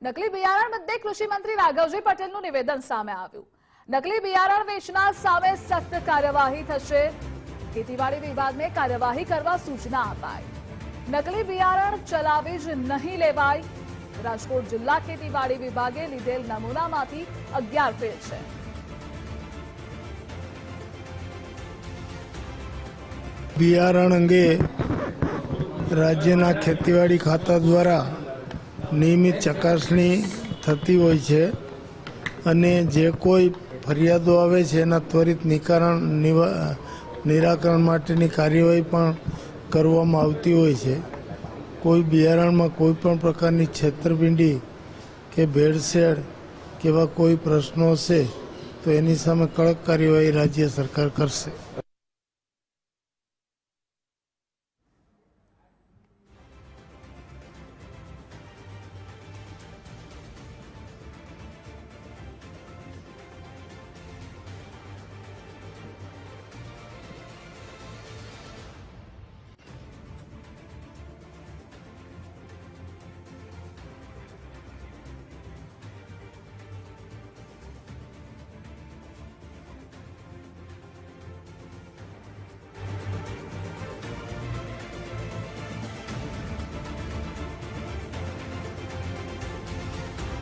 નકલી બિયારણ મુદ્દે કૃષિ મંત્રી રાઘવજી પટેલનું નિવેદન સામે આવ્યું। નકલી બિયારણ વેચનાર સામે સખ્ત કાર્યવાહી થશે। ખેતીવાડી વિભાગને કાર્યવાહી કરવા સૂચના અપાઈ। નકલી બિયારણ ચલાવી જ નહીં લેવાય। રાજકોટ જિલ્લા ખેતીવાડી વિભાગે લીધેલ નમૂનામાંથી 11 ફેલ છે। બિયારણ અંગે રાજ્યના ખેતીવાડી ખાતા દ્વારા નિયમિત ચકાસણી થતી હોય છે અને જે કોઈ ફરિયાદો આવે છે એના ત્વરિત નિરાકરણ માટેની કાર્યવાહી પણ કરવામાં આવતી હોય છે। કોઈ બિયારણમાં કોઈ પણ પ્રકારની છેતરપિંડી કે ભેળસેળ કેવા કોઈ પ્રશ્નો હશે તો એની સામે કડક કાર્યવાહી રાજ્ય સરકાર કરશે।